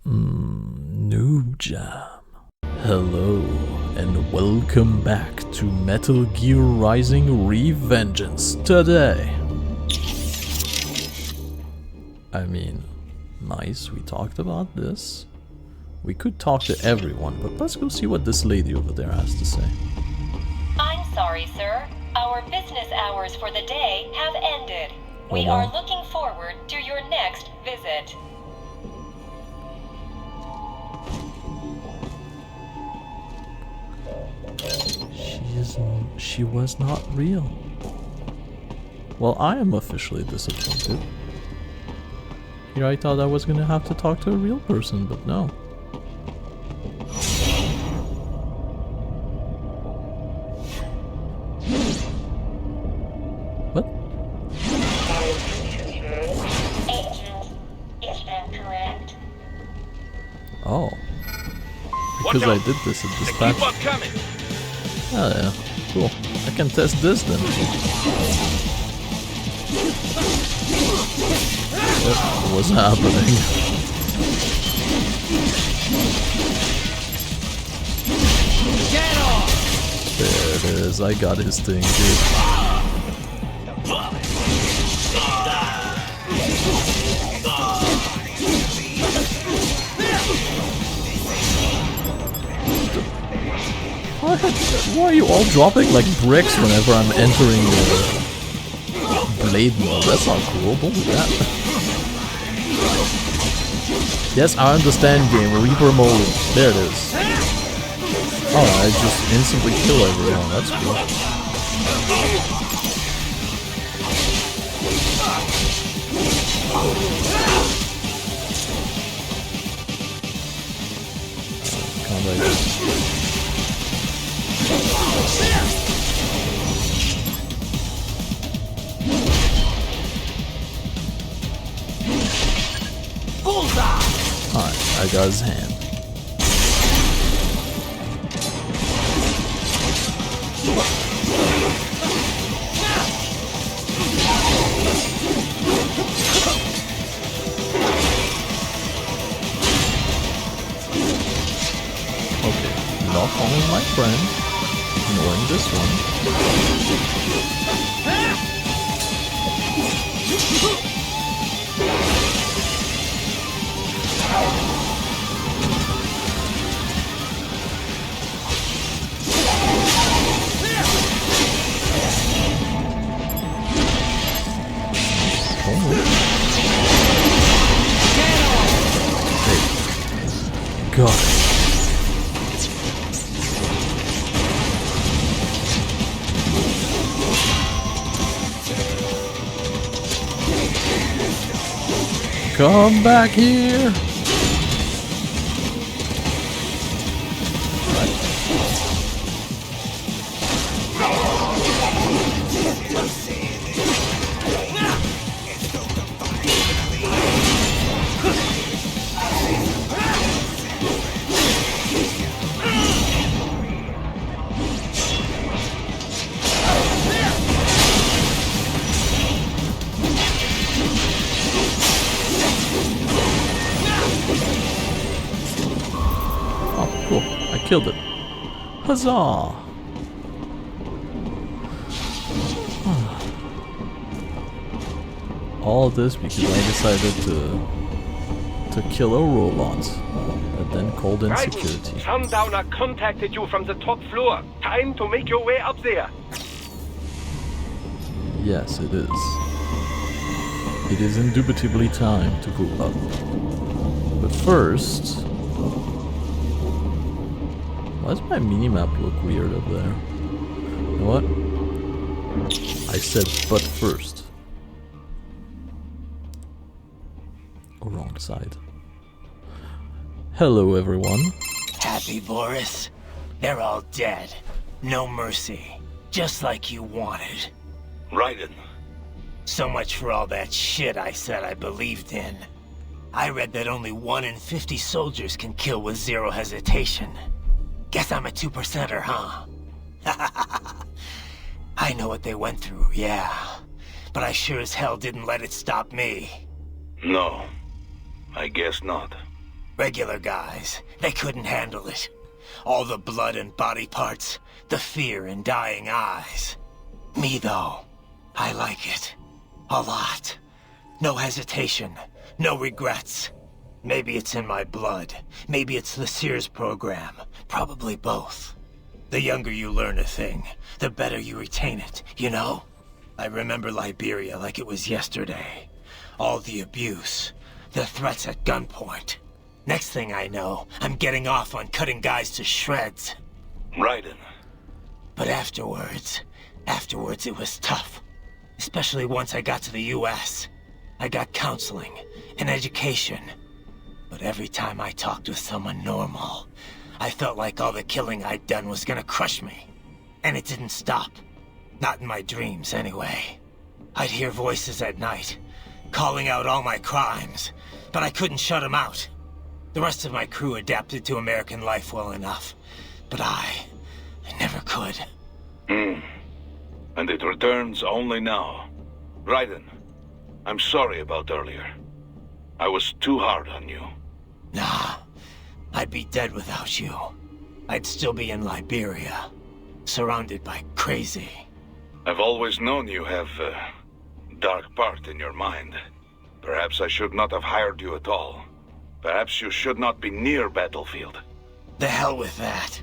Noob Jam. Hello and welcome back to Metal Gear Rising Revengeance today. I mean, nice, we talked about this. We could talk to everyone, but let's go see what this lady over there has to say. I'm sorry, sir. Our business hours for the day have ended. We Hold on. are looking forward to your next visit. She was not real. Well, I am officially disappointed. Here I thought I was gonna have to talk to a real person, but no. What? Agent, is that correct? Oh. Because I did this at dispatch. Keep on coming. Oh yeah, cool. I can test this then. What's happening? Get off! There it is, I got his thing, dude. Why are you all dropping like bricks whenever I'm entering blade mode? That's not cool, don't do that. Yes, I understand game, Reaper mode. There it is. Oh, I just instantly kill everyone, that's cool. Can't I just... Alright, I got his hand. Okay, not following my friend. Ignoring this one. Hey. God. Come back here! Cool, I killed it. Huzzah! All this because I decided to kill a robot that then called in Raiden, security. Sundowner contacted you from the top floor. Time to make your way up there. Yes, it is. It is indubitably time to go up. But first... Why does my minimap look weird up there? You know what? I said but first. Oh, wrong side. Hello everyone. Happy, Boris? They're all dead. No mercy. Just like you wanted. Raiden. So much for all that shit I said I believed in. I read that only 1 in 50 soldiers can kill with zero hesitation. Guess I'm a 2%er, huh? I know what they went through, yeah. But I sure as hell didn't let it stop me. No, I guess not. Regular guys, they couldn't handle it. All the blood and body parts, the fear in dying eyes. Me though, I like it. A lot. No hesitation, no regrets. Maybe it's in my blood. Maybe it's the Sears program. Probably both. The younger you learn a thing, the better you retain it, you know? I remember Liberia like it was yesterday. All the abuse, the threats at gunpoint. Next thing I know, I'm getting off on cutting guys to shreds. Raiden. But afterwards it was tough. Especially once I got to the US. I got counseling, and education. But every time I talked with someone normal, I felt like all the killing I'd done was gonna crush me. And it didn't stop. Not in my dreams, anyway. I'd hear voices at night, calling out all my crimes, but I couldn't shut them out. The rest of my crew adapted to American life well enough, but I never could. And it returns only now. Raiden, I'm sorry about earlier. I was too hard on you. Nah, I'd be dead without you. I'd still be in Liberia, surrounded by crazy. I've always known you have a dark part in your mind. Perhaps I should not have hired you at all. Perhaps you should not be near Battlefield. The hell with that.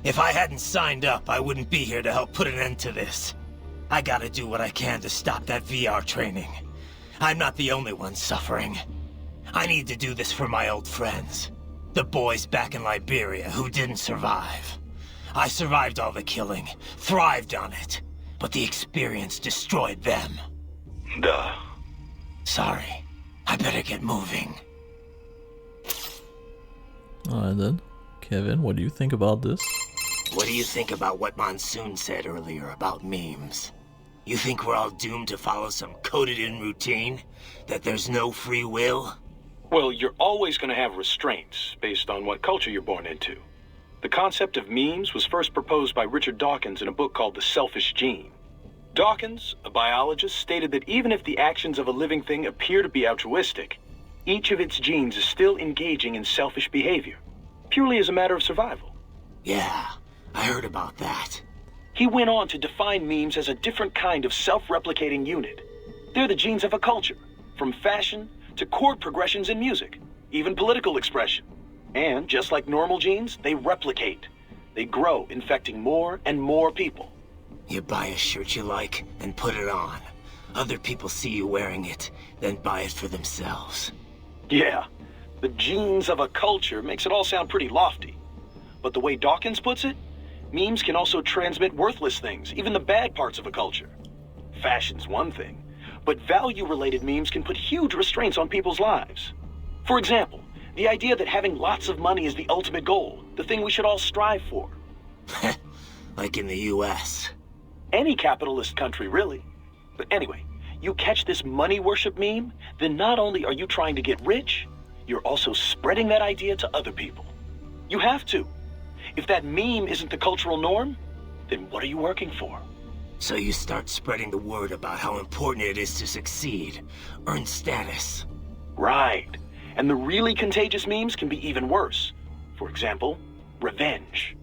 If I hadn't signed up, I wouldn't be here to help put an end to this. I gotta do what I can to stop that VR training. I'm not the only one suffering. I need to do this for my old friends. The boys back in Liberia who didn't survive. I survived all the killing, thrived on it, but the experience destroyed them. Duh. Sorry. I better get moving. Alright then. Kevin, what do you think about this? What do you think about what Monsoon said earlier about memes? You think we're all doomed to follow some coded-in routine? That there's no free will? Well, you're always going to have restraints based on what culture you're born into. The concept of memes was first proposed by Richard Dawkins in a book called The Selfish Gene. Dawkins, a biologist, stated that even if the actions of a living thing appear to be altruistic, each of its genes is still engaging in selfish behavior, purely as a matter of survival. Yeah, I heard about that. He went on to define memes as a different kind of self-replicating unit. They're the genes of a culture, from fashion to chord progressions in music, even political expression. And just like normal genes, they replicate. They grow, infecting more and more people. You buy a shirt you like and put it on. Other people see you wearing it, then buy it for themselves. Yeah, the genes of a culture makes it all sound pretty lofty. But the way Dawkins puts it, memes can also transmit worthless things, even the bad parts of a culture. Fashion's one thing, but value-related memes can put huge restraints on people's lives. For example, the idea that having lots of money is the ultimate goal, the thing we should all strive for. Like in the US. Any capitalist country, really. But anyway, you catch this money worship meme, then not only are you trying to get rich, you're also spreading that idea to other people. You have to. If that meme isn't the cultural norm, then what are you working for? So you start spreading the word about how important it is to succeed, earn status. Right. And the really contagious memes can be even worse. For example, revenge.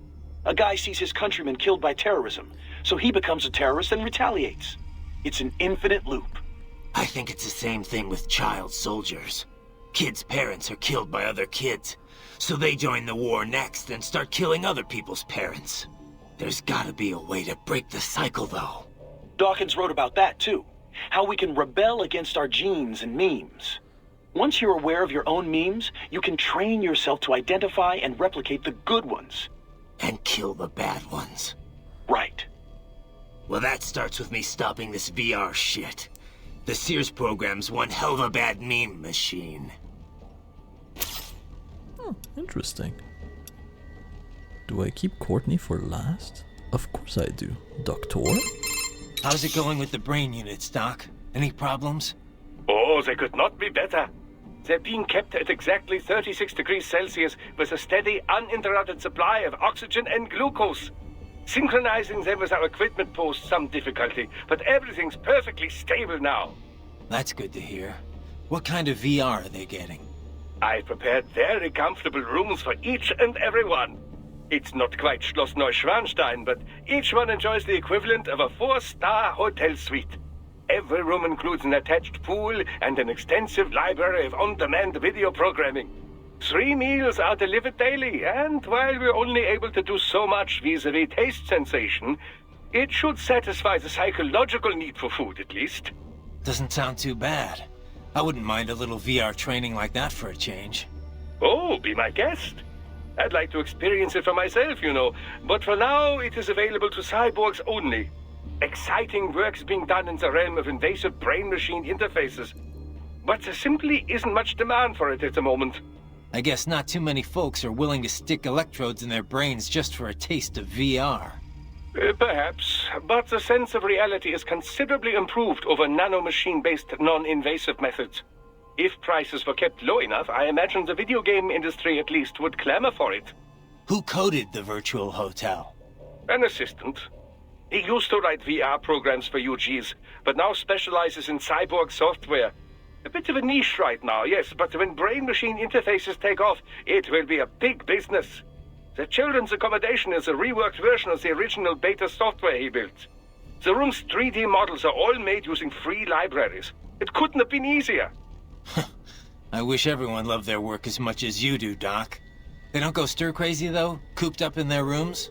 A guy sees his countrymen killed by terrorism, so he becomes a terrorist and retaliates. It's an infinite loop. I think it's the same thing with child soldiers. Kids' parents are killed by other kids, so they join the war next and start killing other people's parents. There's gotta be a way to break the cycle, though. Dawkins wrote about that, too. How we can rebel against our genes and memes. Once you're aware of your own memes, you can train yourself to identify and replicate the good ones. And kill the bad ones. Right. Well, that starts with me stopping this VR shit. The Sears program's one hell of a bad meme machine. Interesting. Do I keep Courtney for last? Of course I do. Doctor? How's it going with the brain units, Doc? Any problems? Oh, they could not be better. They're being kept at exactly 36 degrees Celsius with a steady, uninterrupted supply of oxygen and glucose. Synchronizing them with our equipment posed some difficulty, but everything's perfectly stable now. That's good to hear. What kind of VR are they getting? I prepared very comfortable rooms for each and every one. It's not quite Schloss Neuschwanstein, but each one enjoys the equivalent of a 4-star hotel suite. Every room includes an attached pool and an extensive library of on-demand video programming. 3 meals are delivered daily, and while we're only able to do so much vis-a-vis taste sensation, it should satisfy the psychological need for food, at least. Doesn't sound too bad. I wouldn't mind a little VR training like that for a change. Oh, be my guest. I'd like to experience it for myself, you know, but for now it is available to cyborgs only. Exciting work is being done in the realm of invasive brain-machine interfaces, but there simply isn't much demand for it at the moment. I guess not too many folks are willing to stick electrodes in their brains just for a taste of VR. Perhaps, but the sense of reality is considerably improved over nanomachine-based non-invasive methods. If prices were kept low enough, I imagine the video game industry at least would clamor for it. Who coded the virtual hotel? An assistant. He used to write VR programs for UGs, but now specializes in cyborg software. A bit of a niche right now, yes, but when brain-machine interfaces take off, it will be a big business. The children's accommodation is a reworked version of the original beta software he built. The room's 3D models are all made using free libraries. It couldn't have been easier. I wish everyone loved their work as much as you do, Doc. They don't go stir-crazy, though? Cooped up in their rooms?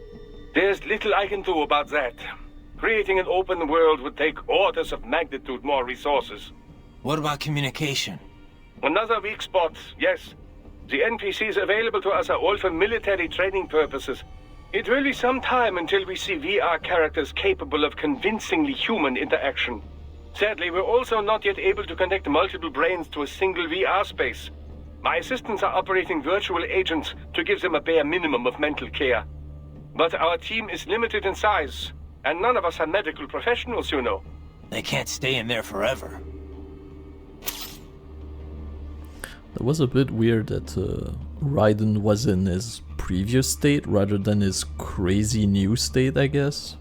There's little I can do about that. Creating an open world would take orders of magnitude more resources. What about communication? Another weak spot, yes. The NPCs available to us are all for military training purposes. It will be some time until we see VR characters capable of convincingly human interaction. Sadly, we're also not yet able to connect multiple brains to a single VR space. My assistants are operating virtual agents to give them a bare minimum of mental care. But our team is limited in size, and none of us are medical professionals, you know. They can't stay in there forever. It was a bit weird that Raiden was in his previous state rather than his crazy new state, I guess.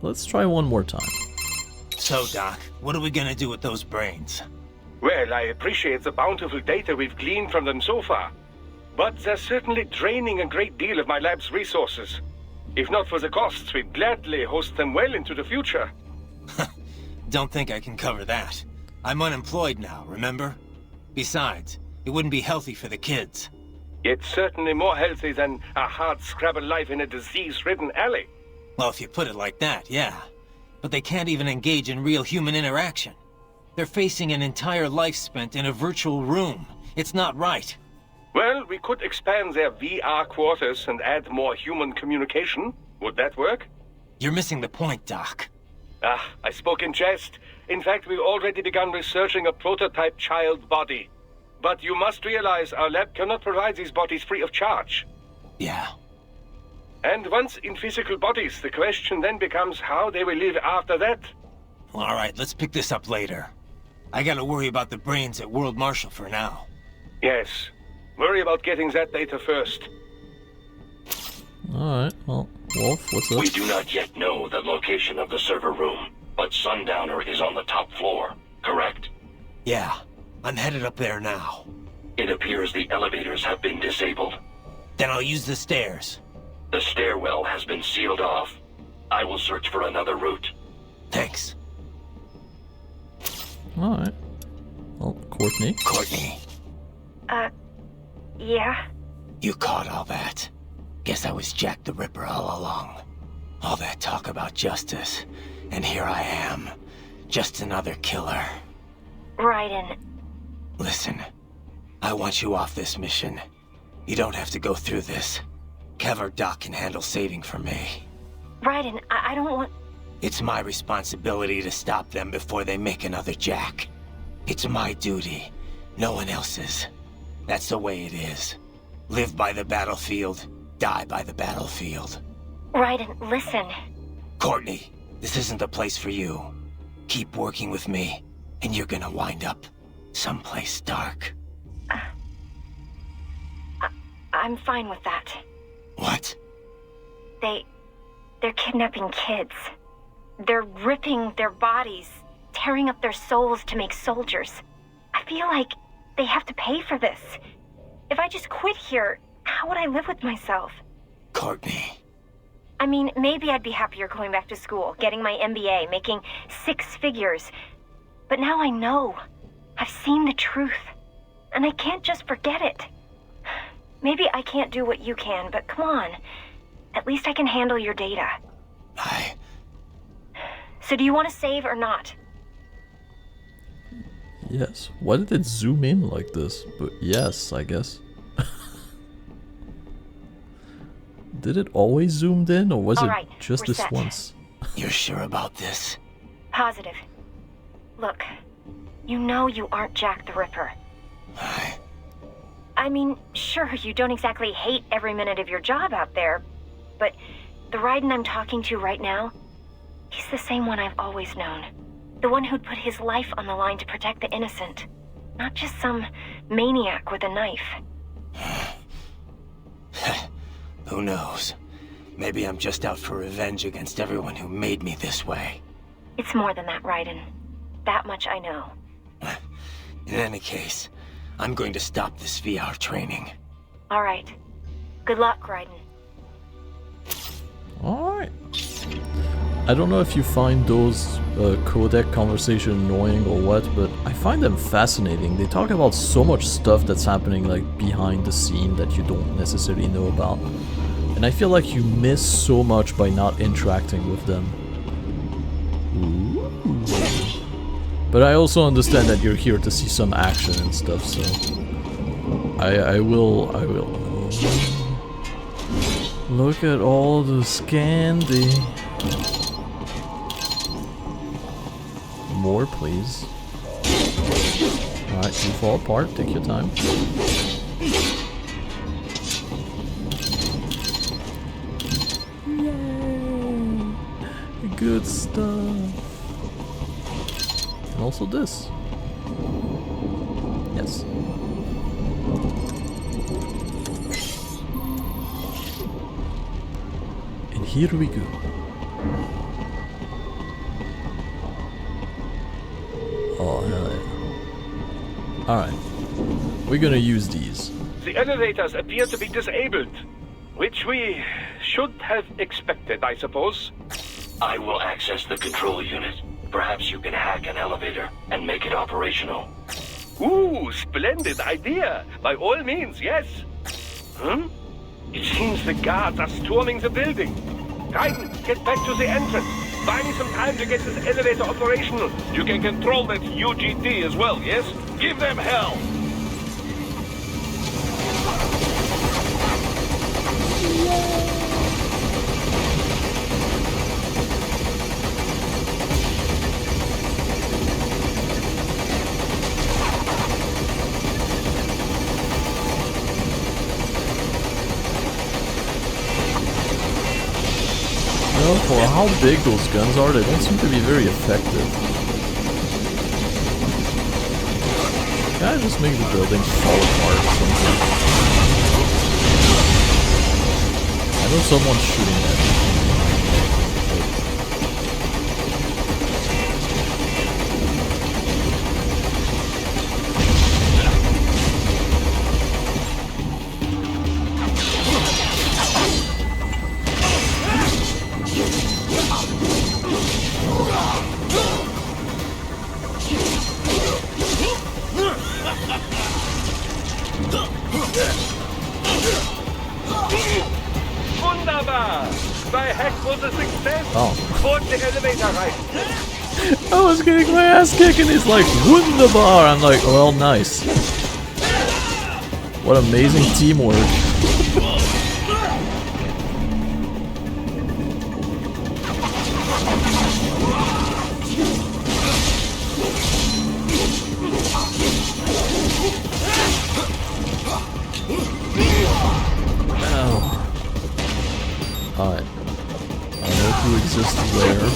Let's try one more time. So, Doc, what are we gonna do with those brains? Well, I appreciate the bountiful data we've gleaned from them so far, but they're certainly draining a great deal of my lab's resources. If not for the costs, we'd gladly host them well into the future. Don't think I can cover that. I'm unemployed now, remember? Besides, it wouldn't be healthy for the kids. It's certainly more healthy than a hard-scrabble life in a disease-ridden alley. Well, if you put it like that, yeah. But they can't even engage in real human interaction. They're facing an entire life spent in a virtual room. It's not right. Well, we could expand their VR quarters and add more human communication. Would that work? You're missing the point, Doc. I spoke in jest. In fact, we've already begun researching a prototype child body. But you must realize our lab cannot provide these bodies free of charge. Yeah. And once in physical bodies, the question then becomes how they will live after that. All right, let's pick this up later. I gotta worry about the brains at World Marshal for now. Yes. Worry about getting that data first. Alright, well, Wolf, what's up? We do not yet know the location of the server room, but Sundowner is on the top floor, correct? Yeah, I'm headed up there now. It appears the elevators have been disabled. Then I'll use the stairs. The stairwell has been sealed off. I will search for another route. Thanks. Alright. Well, Courtney. Courtney, Yeah? you caught all that. Guess I was Jack the Ripper all along. All that talk about justice, and here I am. Just another killer. Raiden. Listen, I want you off this mission. You don't have to go through this. Kev or Doc can handle saving for me. Raiden, I don't want... It's my responsibility to stop them before they make another Jack. It's my duty, no one else's. That's the way it is. Live by the battlefield, die by the battlefield. Raiden, listen. Courtney, this isn't the place for you. Keep working with me, and you're gonna wind up someplace dark. I'm fine with that. What? They're kidnapping kids. They're ripping their bodies, tearing up their souls to make soldiers. I feel like they have to pay for this. if I just quit here, how would I live with myself? Courtney. I mean, maybe I'd be happier going back to school, getting my MBA, making 6 figures. But now I know. I've seen the truth. And I can't just forget it. Maybe I can't do what you can, but come on. At least I can handle your data. So do you want to save or not? Yes. Why did it zoom in like this? But yes, I guess. Did it always zoomed in, or was All it right, just we're this set. once? You're sure about this? Positive. Look, you know you aren't Jack the Ripper. I mean, sure, you don't exactly hate every minute of your job out there, but the Raiden I'm talking to right now, he's the same one I've always known. The one who'd put his life on the line to protect the innocent. Not just some maniac with a knife. Who knows? Maybe I'm just out for revenge against everyone who made me this way. It's more than that, Raiden. That much I know. In any case, I'm going to stop this VR training. All right. Good luck, Raiden. Alright. I don't know if you find those codec conversation annoying or what, but I find them fascinating. They talk about so much stuff that's happening like behind the scene that you don't necessarily know about. And I feel like you miss so much by not interacting with them. Ooh. But I also understand that you're here to see some action and stuff, so I will. Look at all the candy. More, please. Alright, you fall apart. Take your time. Yay! Good stuff. And also this. Yes. And here we go. Oh, hell yeah. Alright. We're gonna use these. The elevators appear to be disabled, which we should have expected, I suppose. I will access the control unit. Perhaps you can hack an elevator and make it operational. Ooh, splendid idea. By all means, yes. It seems the guards are storming the building. Raiden, get back to the entrance. Buy me some time to get this elevator operational. You can control that UGT as well, yes? Give them hell! For how big those guns are, they don't seem to be very effective. Can I just make the buildings fall apart or something? I know someone's shooting at me. I was getting my ass kicked and he's like, wunderbar! I'm like, well, nice. What amazing teamwork. Alright. I know who exists there.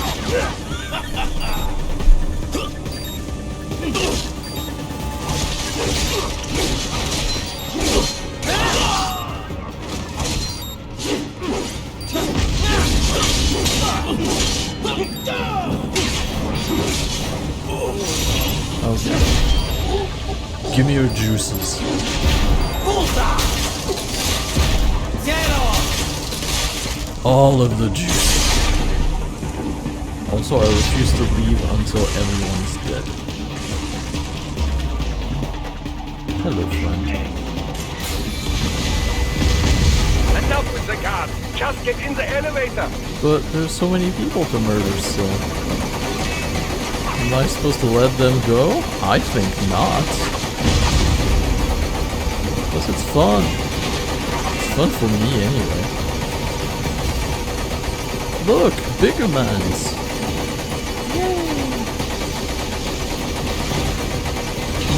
Okay. Give me your juices. All of the juice. Also, I refuse to leave until everyone's dead. Hello, friend. Enough with the guard. Just get in the elevator. But there's so many people to murder still. Am I supposed to let them go? I think not. Plus it's fun. It's fun for me anyway. Look! Bigger mans! Yay!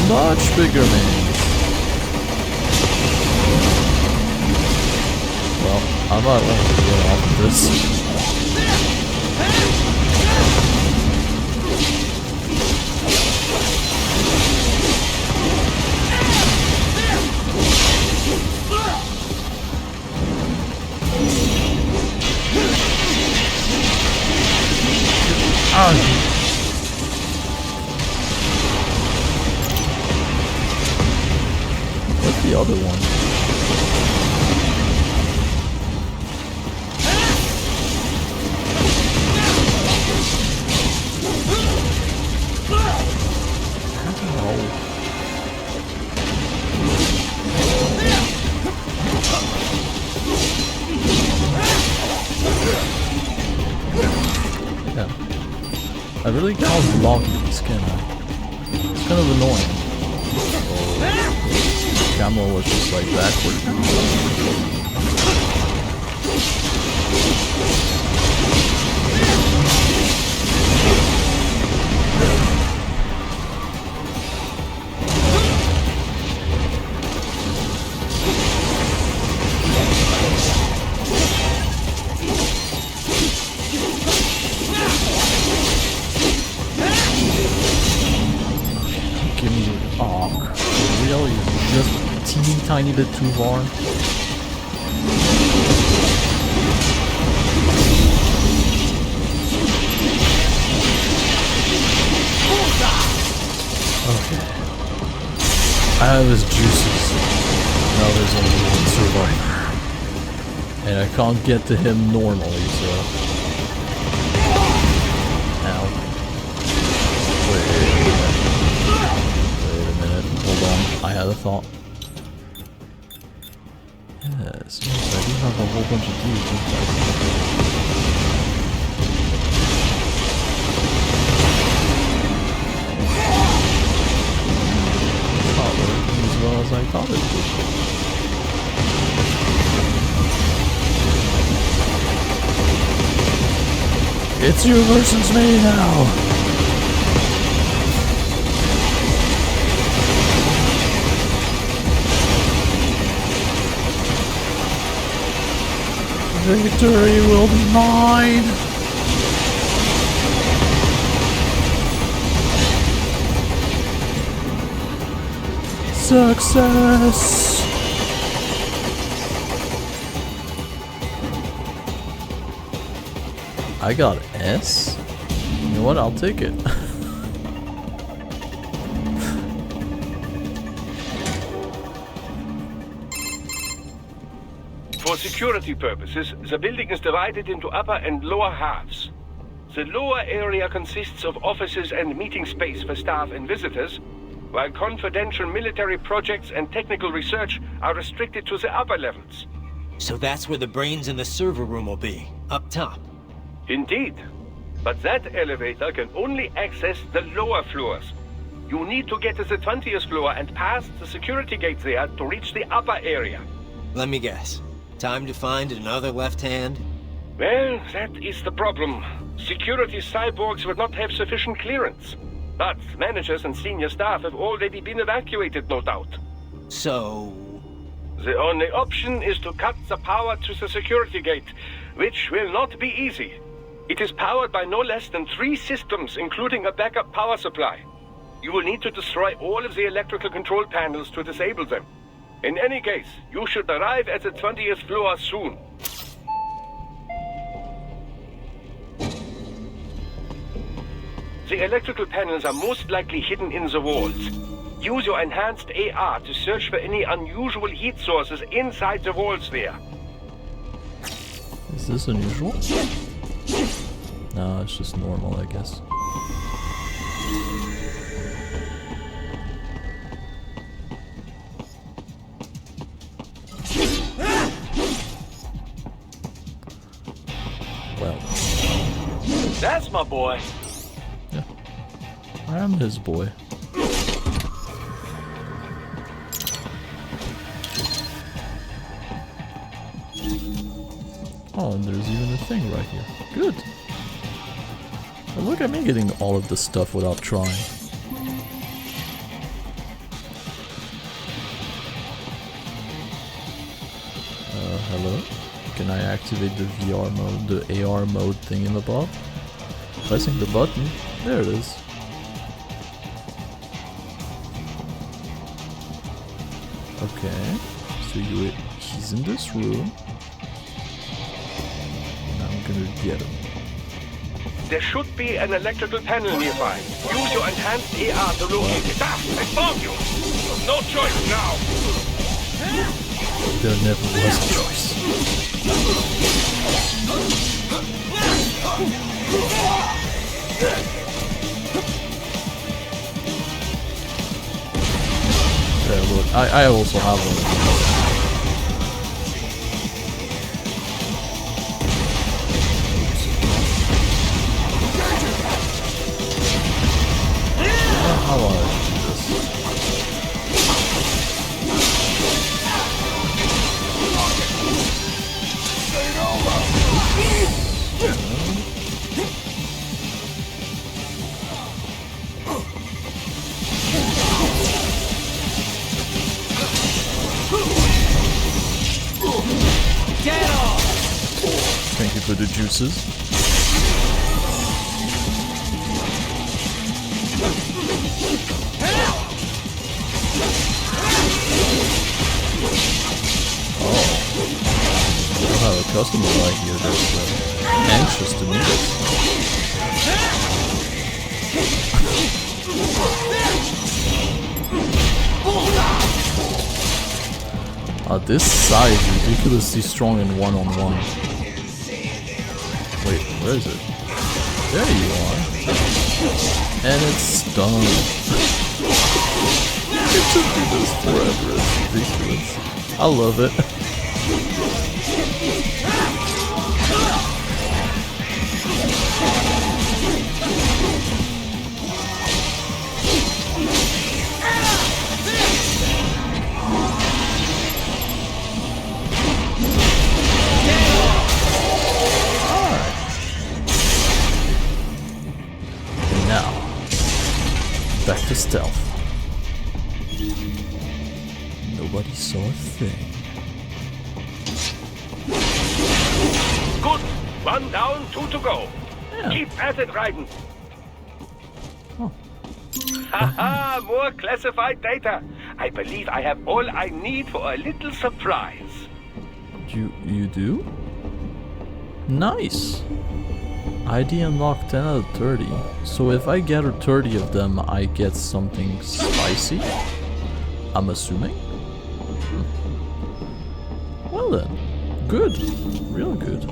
Much bigger mans! Well, I might want to get off of this. What's the other one? Yeah. I really can't block these, can I? It's kind of annoying. Oh, the camera was just like backward. Tiny bit too far. Okay. I have his juices. Now there's only one survivor. And I can't get to him normally, so... Ow. Wait a minute. Hold on. I had a thought. Yes, I do have a whole bunch of these. It's not working as well as I thought it would. It's you versus me now! Victory will be mine! Success! I got S? You know what? I'll take it. For security purposes, the building is divided into upper and lower halves. The lower area consists of offices and meeting space for staff and visitors, while confidential military projects and technical research are restricted to the upper levels. So that's where the brains in the server room will be, up top. Indeed. But that elevator can only access the lower floors. You need to get to the 20th floor and pass the security gate there to reach the upper area. Let me guess. Time to find another left hand? Well, that is the problem. Security cyborgs would not have sufficient clearance. But managers and senior staff have already been evacuated, no doubt. So... The only option is to cut the power to the security gate, which will not be easy. It is powered by no less than 3 systems, including a backup power supply. You will need to destroy all of the electrical control panels to disable them. In any case, you should arrive at the 20th floor soon. The electrical panels are most likely hidden in the walls. Use your enhanced AR to search for any unusual heat sources inside the walls there. Is this unusual? No, it's just normal, I guess. Well. That's my boy. Yeah. I am his boy. Oh, and there's even a thing right here. Good. Well, look at me getting all of this stuff without trying. Hello? Can I activate the VR mode, the AR mode thing in above? Pressing the button. There it is. Okay. So he's in this room. And I'm gonna get him. There should be an electrical panel nearby. Use your enhanced AR to locate it. Ah, I found you! No choice now! There never was a choice. Yeah, look, I also have one of these. How do I do this? Thank you for the juices. I have a customer right here that's anxious to meet us. This Sai is ridiculously strong in one-on-one. Wait, where is it? There you are. And it's done. It should do this forever, it's ridiculous. I love it. Back to stealth. Nobody saw a thing. Good. 1 down, 2 to go. Yeah. Keep at it, Raiden. Oh. Haha, more classified data. I believe I have all I need for a little surprise. You do? Nice. ID unlocked 10 out of 30. So if I gather 30 of them, I get something spicy? I'm assuming? Well then. Good. Real good.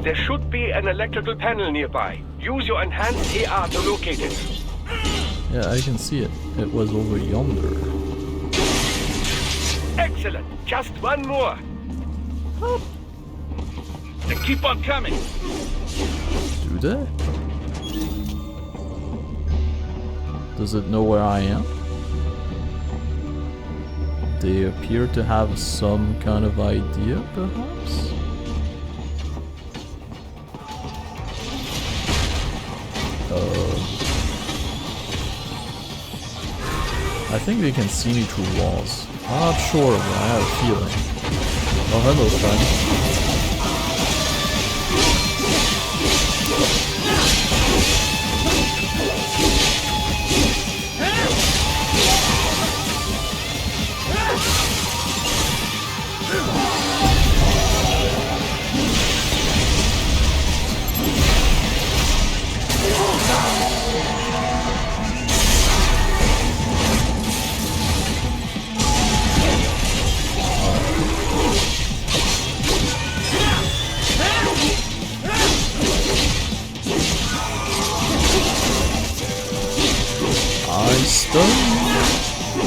There should be an electrical panel nearby. Use your enhanced AR to locate it. Yeah, I can see it. It was over yonder. Excellent. Just one more. Oh. And keep on coming. Do they? Does it know where I am? They appear to have some kind of idea, perhaps? I think they can see me through walls. I'm not sure, but I have a feeling. Oh, hello, friend.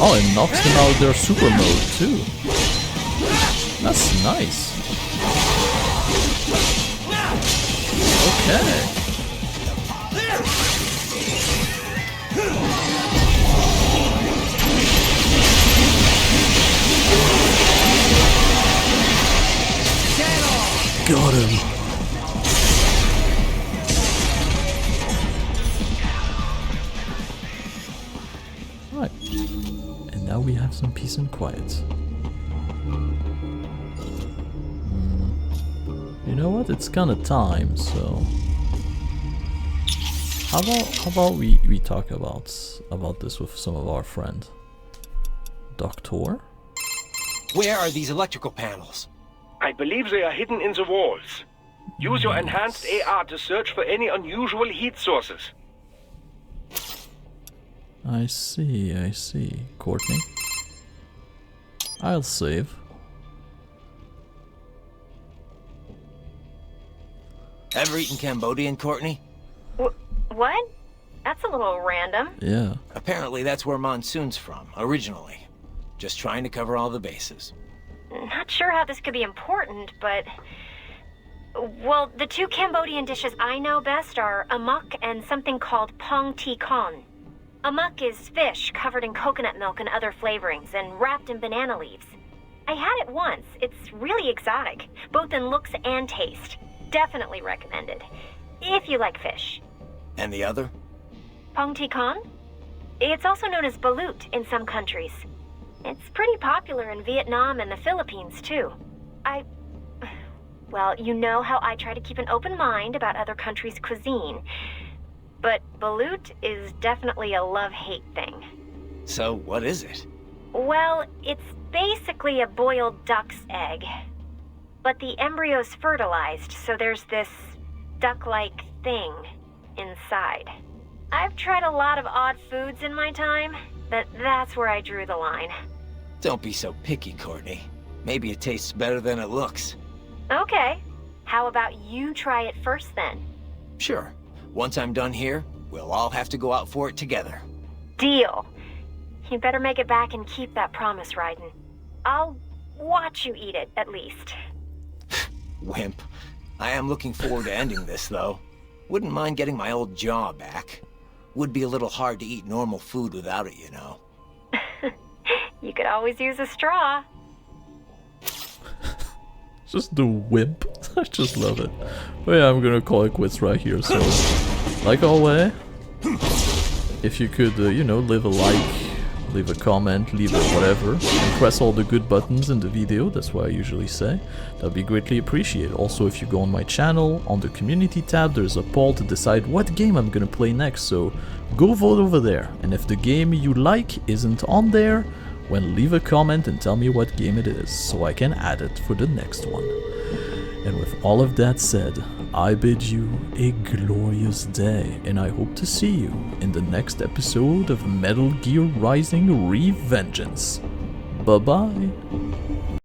Oh, it knocks them out of their super mode too. That's nice. Okay. Got him. Right. And now we have some peace and quiet. You know what? It's kind of time, so how about we talk about this with some of our friends. Doctor? Where are these electrical panels? I believe they are hidden in the walls. Use your enhanced AR to search for any unusual heat sources. I see. Courtney. I'll save. Ever eaten Cambodian, Courtney? What? That's a little random. Yeah. Apparently that's where Monsoon's from, originally. Just trying to cover all the bases. Not sure how this could be important, but... Well, the two Cambodian dishes I know best are amok and something called pong ti con. Amok is fish covered in coconut milk and other flavorings and wrapped in banana leaves. I had it once. It's really exotic, both in looks and taste. Definitely recommended, if you like fish. And the other? Pong ti con? It's also known as balut in some countries. It's pretty popular in Vietnam and the Philippines, too. Well, you know how I try to keep an open mind about other countries' cuisine. But balut is definitely a love-hate thing. So, what is it? Well, it's basically a boiled duck's egg. But the embryo's fertilized, so there's this duck-like thing inside. I've tried a lot of odd foods in my time, but that's where I drew the line. Don't be so picky, Courtney. Maybe it tastes better than it looks. Okay. How about you try it first, then? Sure. Once I'm done here, we'll all have to go out for it together. Deal. You better make it back and keep that promise, Raiden. I'll watch you eat it, at least. Wimp. I am looking forward to ending this, though. Wouldn't mind getting my old jaw back. Would be a little hard to eat normal food without it, you know. You could always use a straw. Just the wimp. I just love it. But yeah, I'm gonna call it quits right here. So, like always, if you could, you know, leave a like, leave a comment, leave a whatever, and press all the good buttons in the video, that's what I usually say, that'd be greatly appreciated. Also, if you go on my channel, on the community tab, there's a poll to decide what game I'm gonna play next, so go vote over there. And if the game you like isn't on there, well, leave a comment and tell me what game it is, so I can add it for the next one. And with all of that said, I bid you a glorious day, and I hope to see you in the next episode of Metal Gear Rising Revengeance. Bye-bye.